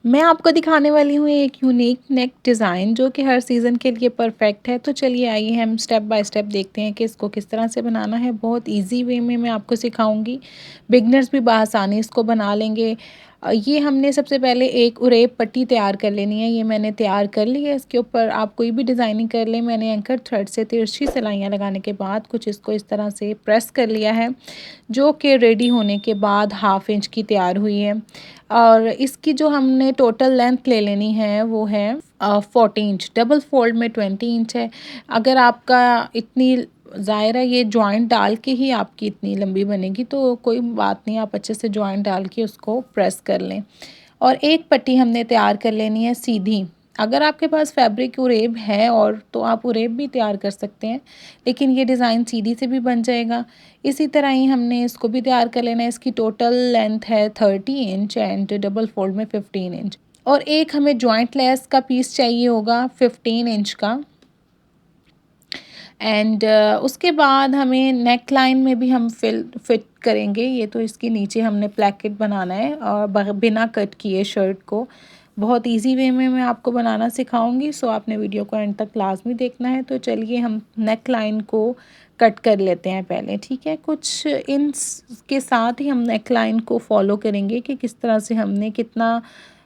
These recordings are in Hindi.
मैं आपको दिखाने वाली हूँ एक यूनिक नेक डिज़ाइन जो कि हर सीज़न के लिए परफेक्ट है। तो चलिए आइए हम स्टेप बाय स्टेप देखते हैं कि इसको किस तरह से बनाना है। बहुत इजी वे में मैं आपको सिखाऊंगी, बिगनर्स भी बआसानी इसको बना लेंगे। ये हमने सबसे पहले एक उरेब पट्टी तैयार कर लेनी है। ये मैंने तैयार कर ली है। इसके ऊपर आप कोई भी डिज़ाइनिंग कर लें। मैंने एंकर थ्रेड से तिरछी सिलाइयाँ लगाने के बाद कुछ इसको इस तरह से प्रेस कर लिया है, जो कि रेडी होने के बाद 1/2 इंच की तैयार हुई है। और इसकी जो हमने टोटल लेंथ ले लेनी है वो है 40 इंच। डबल फोल्ड में 20 इंच है। अगर आपका इतनी ज़ाहिर है ये जॉइंट डाल के ही आपकी इतनी लंबी बनेगी, तो कोई बात नहीं, आप अच्छे से जॉइंट डाल के उसको प्रेस कर लें। और एक पट्टी हमने तैयार कर लेनी है सीधी। अगर आपके पास फैब्रिक उरेब है और तो आप उरेब भी तैयार कर सकते हैं, लेकिन ये डिज़ाइन सीधी से भी बन जाएगा। इसी तरह ही हमने इसको भी तैयार कर लेना है। इसकी टोटल लेंथ है 30 इंच एंड डबल फोल्ड में 15 इंच। और एक हमें जॉइंट लेस का पीस चाहिए होगा 15 इंच का। एंड उसके बाद हमें नेक लाइन में भी हम फिट करेंगे। ये तो इसके नीचे हमने प्लैकेट बनाना है और बिना कट किए शर्ट को। बहुत इजी वे में मैं आपको बनाना सिखाऊंगी, सो आपने वीडियो को एंड तक लाजमी देखना है। तो चलिए हम नेक लाइन को कट कर लेते हैं पहले, ठीक है। कुछ इन के साथ ही हम नेक लाइन को फॉलो करेंगे कि किस तरह से हमने कितना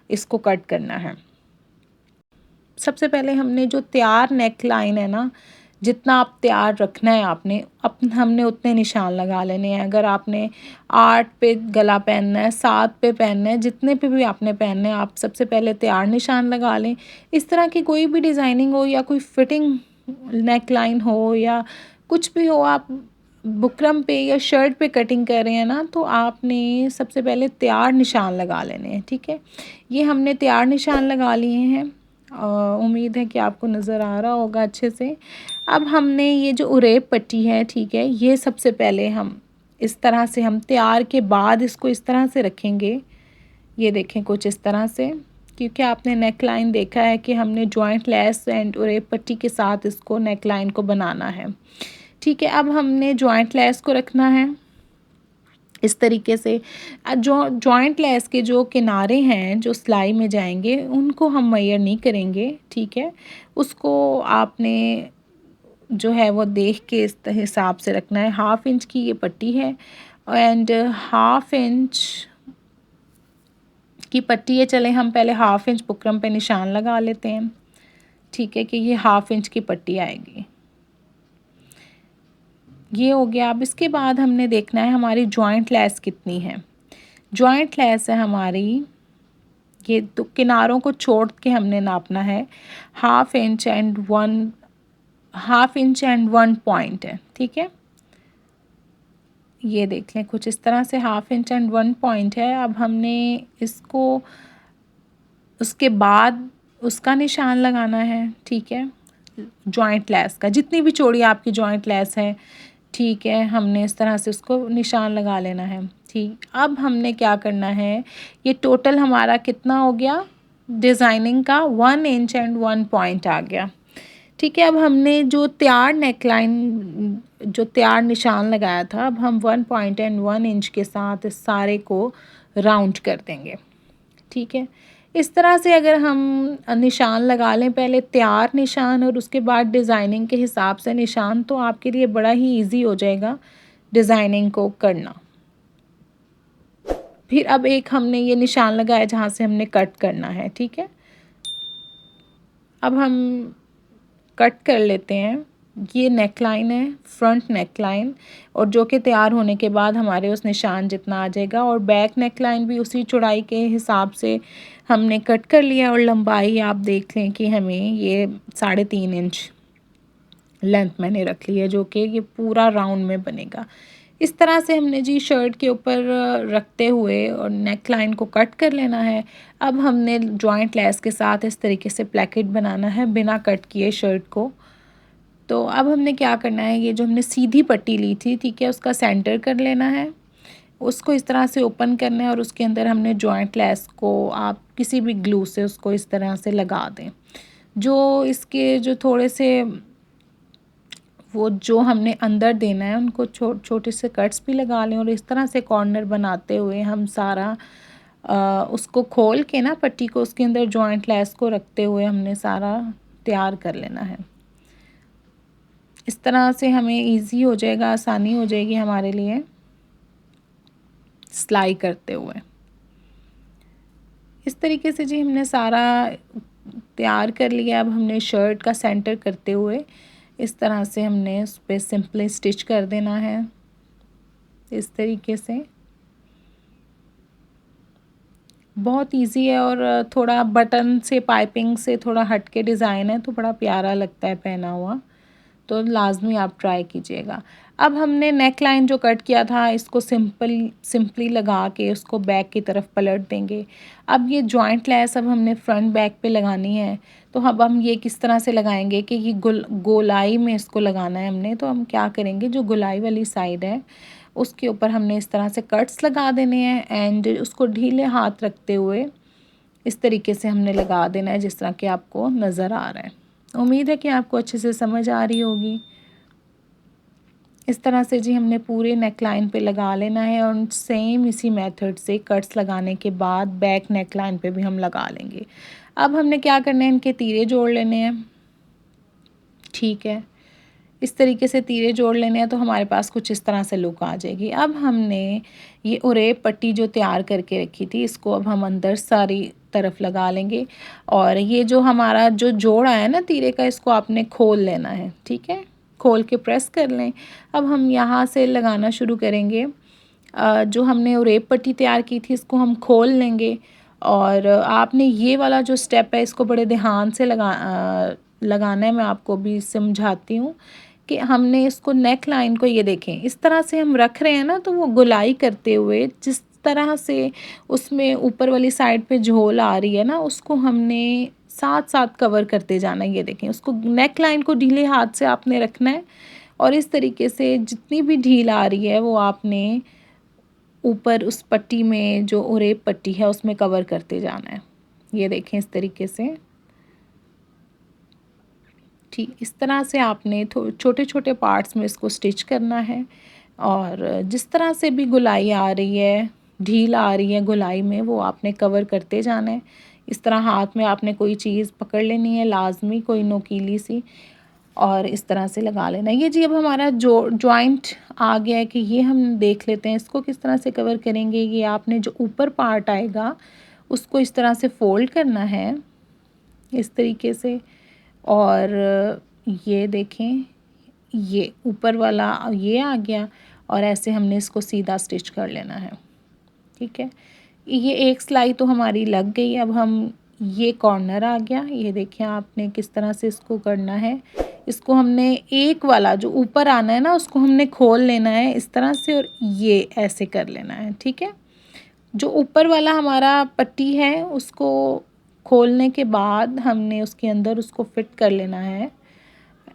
इसको कट करना है। सबसे पहले हमने जो तैयार नेक लाइन है ना, जितना आप तैयार रखना है आपने हमने उतने निशान लगा लेने हैं। अगर आपने 8 पे गला पहनना है, 7 पे पहनना है, जितने पे भी आपने पहनना है, आप सबसे पहले तैयार निशान लगा लें। इस तरह की कोई भी डिज़ाइनिंग हो या कोई फिटिंग नेक लाइन हो या कुछ भी हो, आप बुकरम पे या शर्ट पे कटिंग कर रहे हैं ना, तो आपने सबसे पहले तैयार निशान लगा लेने हैं, ठीक है। ये हमने तैयार निशान लगा लिए हैं। उम्मीद है कि आपको नज़र आ रहा होगा अच्छे से। अब हमने ये जो उरेब पट्टी है, ठीक है, ये सबसे पहले हम इस तरह से हम तैयार के बाद इसको इस तरह से रखेंगे। ये देखें कुछ इस तरह से, क्योंकि आपने नेक लाइन देखा है कि हमने जॉइंट लेस एंड उरेब पट्टी के साथ इसको नेक लाइन को बनाना है, ठीक है। अब हमने जॉइंट लेस को रखना है इस तरीके से। जो जॉइंट लेस के जो किनारे हैं जो सिलाई में जाएंगे, उनको हम मेजर नहीं करेंगे, ठीक है। उसको आपने जो है वो देख के इस हिसाब से रखना है। 1/2 इंच की ये पट्टी है एंड 1/2 इंच की पट्टी है। चले हम पहले 1/2 इंच बुकरम पे निशान लगा लेते हैं, ठीक है, कि ये 1/2 इंच की पट्टी आएगी। ये हो गया। अब इसके बाद हमने देखना है हमारी जॉइंट लेस कितनी है। जॉइंट लेस है हमारी, ये तो किनारों को छोड़ के हमने नापना है। 1/2 इंच एंड 1 पॉइंट है, ठीक है। ये देख लें कुछ इस तरह से 1/2 इंच एंड 1 पॉइंट है। अब हमने इसको उसके बाद उसका निशान लगाना है, ठीक है, जॉइंट लेस का। जितनी भी चौड़ी आपकी जॉइंट लेस है, ठीक है, हमने इस तरह से उसको निशान लगा लेना है, ठीक। अब हमने क्या करना है, ये टोटल हमारा कितना हो गया डिज़ाइनिंग का, 1 इंच एंड 1 पॉइंट आ गया, ठीक है। अब हमने जो तैयार नेकलाइन जो तैयार निशान लगाया था, अब हम 1 पॉइंट एंड 1 इंच के साथ इस सारे को राउंड कर देंगे, ठीक है। इस तरह से अगर हम निशान लगा लें, पहले तैयार निशान और उसके बाद डिज़ाइनिंग के हिसाब से निशान, तो आपके लिए बड़ा ही इजी हो जाएगा डिज़ाइनिंग को करना। फिर अब एक हमने ये निशान लगाया जहाँ से हमने कट करना है, ठीक है। अब हम कट कर लेते हैं। ये नेकलाइन है, फ्रंट नेकलाइन, और जो कि तैयार होने के बाद हमारे उस निशान जितना आ जाएगा। और बैक नेकलाइन भी उसी चौड़ाई के हिसाब से हमने कट कर लिया। और लंबाई आप देख लें कि हमें ये 3.5 इंच लेंथ मैंने रख ली है, जो कि ये पूरा राउंड में बनेगा। इस तरह से हमने जी शर्ट के ऊपर रखते हुए और नेक लाइन को कट कर लेना है। अब हमने जॉइंट लेस के साथ इस तरीके से प्लैकेट बनाना है बिना कट किए शर्ट को। तो अब हमने क्या करना है, ये जो हमने सीधी पट्टी ली थी, ठीक है, उसका सेंटर कर लेना है, उसको इस तरह से ओपन करना है और उसके अंदर हमने जॉइंट लेस को आप किसी भी ग्लू से उसको इस तरह से लगा दें। जो इसके जो थोड़े से वो जो हमने अंदर देना है उनको छोटे से कट्स भी लगा लें। और इस तरह से कॉर्नर बनाते हुए हम सारा उसको खोल के ना पट्टी को उसके अंदर जॉइंट लेस को रखते हुए हमने सारा तैयार कर लेना है। इस तरह से हमें इजी हो जाएगा, आसानी हो जाएगी हमारे लिए सिलाई करते हुए। इस तरीके से जी हमने सारा तैयार कर लिया। अब हमने शर्ट का सेंटर करते हुए इस तरह से हमने उस पर सिंपली स्टिच कर देना है, इस तरीके से। बहुत इजी है और थोड़ा बटन से पाइपिंग से थोड़ा हट के डिज़ाइन है तो बड़ा प्यारा लगता है पहना हुआ, तो लाजमी आप ट्राई कीजिएगा। अब हमने नेक लाइन जो कट किया था इसको सिंपली लगा के उसको बैक की तरफ पलट देंगे। अब ये जॉइंट लेस अब हमने फ्रंट बैक पे लगानी है, तो अब हम ये किस तरह से लगाएंगे कि ये गोलाई में इसको लगाना है हमने। तो हम क्या करेंगे, जो गोलाई वाली साइड है उसके ऊपर हमने इस तरह से कट्स लगा देने हैं एंड उसको ढीले हाथ रखते हुए इस तरीके से हमने लगा देना है, जिस तरह कि आपको नज़र आ रहा है। उम्मीद है कि आपको अच्छे से समझ आ रही होगी। इस तरह से जी हमने पूरे नेक लाइन पे लगा लेना है और सेम इसी मेथड से कट्स लगाने के बाद बैक नेक लाइन पे भी हम लगा लेंगे। अब हमने क्या करना है, इनके तीरे जोड़ लेने हैं। ठीक है, इस तरीके से तीरे जोड़ लेने हैं तो हमारे पास कुछ इस तरह से लुक आ जाएगी। अब हमने ये उरेप पट्टी जो तैयार करके रखी थी इसको अब हम अंदर सारी तरफ लगा लेंगे और ये जो हमारा जो जोड़ आया ना तीरे का, इसको आपने खोल लेना है। ठीक है, खोल के प्रेस कर लें। अब हम यहाँ से लगाना शुरू करेंगे। जो हमने उरेप पट्टी तैयार की थी इसको हम खोल लेंगे और आपने ये वाला जो स्टेप है इसको बड़े ध्यान से लगाना है। मैं आपको भी समझाती हूँ कि हमने इसको नेक लाइन को, ये देखें इस तरह से हम रख रहे हैं ना, तो वो गोलाई करते हुए जिस तरह से उसमें ऊपर वाली साइड पे झोल आ रही है ना, उसको हमने साथ साथ कवर करते जाना है। ये देखें, उसको नेक लाइन को ढीले हाथ से आपने रखना है और इस तरीके से जितनी भी ढील आ रही है वो आपने ऊपर उस पट्टी में जो उरेप पट्टी है उसमें कवर करते जाना है। ये देखें इस तरीके से। ठीक इस तरह से आपने छोटे छोटे पार्ट्स में इसको स्टिच करना है और जिस तरह से भी गोलाई आ रही है, ढील आ रही है गोलाई में, वो आपने कवर करते जाना है। इस तरह हाथ में आपने कोई चीज़ पकड़ लेनी है लाजमी, कोई नोकीली सी, और इस तरह से लगा लेना। ये जी अब हमारा जो जॉइंट आ गया है कि ये हम देख लेते हैं इसको किस तरह से कवर करेंगे। ये आपने जो ऊपर पार्ट आएगा उसको इस तरह से फोल्ड करना है, इस तरीके से। और ये देखें, ये ऊपर वाला ये आ गया और ऐसे हमने इसको सीधा स्टिच कर लेना है। ठीक है, ये एक सिलाई तो हमारी लग गई। अब हम ये कॉर्नर आ गया, ये देखें आपने किस तरह से इसको करना है। इसको हमने एक वाला जो ऊपर आना है ना उसको हमने खोल लेना है इस तरह से और ये ऐसे कर लेना है। ठीक है, जो ऊपर वाला हमारा पट्टी है उसको खोलने के बाद हमने उसके अंदर उसको फिट कर लेना है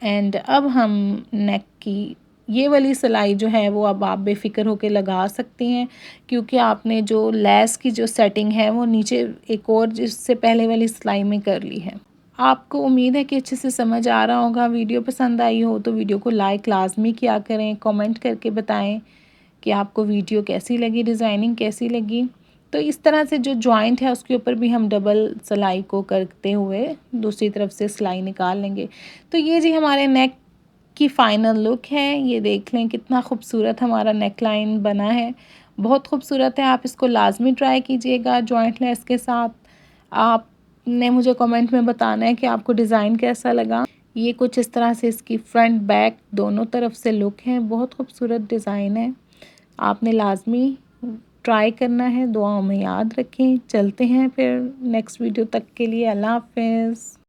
एंड अब हम नेक की ये वाली सिलाई जो है वो अब आप बेफिक्र होकर लगा सकती हैं, क्योंकि आपने जो लेस की जो सेटिंग है वो नीचे एक और जिससे पहले वाली सिलाई में कर ली है। आपको उम्मीद है कि अच्छे से समझ आ रहा होगा। वीडियो पसंद आई हो तो वीडियो को लाइक लाजमी किया करें, कमेंट करके बताएं कि आपको वीडियो कैसी लगी, डिज़ाइनिंग कैसी लगी। तो इस तरह से जो जॉइंट है उसके ऊपर भी हम डबल सिलाई को करते हुए दूसरी तरफ से सिलाई निकाल लेंगे। तो ये जी हमारे नेक की फ़ाइनल लुक है। ये देख लें कितना खूबसूरत हमारा नेक लाइन बना है, बहुत खूबसूरत है। आप इसको लाजमी ट्राई कीजिएगा जॉइंट लेस के साथ। आपने मुझे कमेंट में बताना है कि आपको डिज़ाइन कैसा लगा। ये कुछ इस तरह से इसकी फ्रंट बैक दोनों तरफ से लुक है, बहुत खूबसूरत डिज़ाइन है। आपने लाजमी ट्राई करना है, दुआओं में याद रखें। चलते हैं फिर नेक्स्ट वीडियो तक के लिए। अल्लाह हाफ़िज़।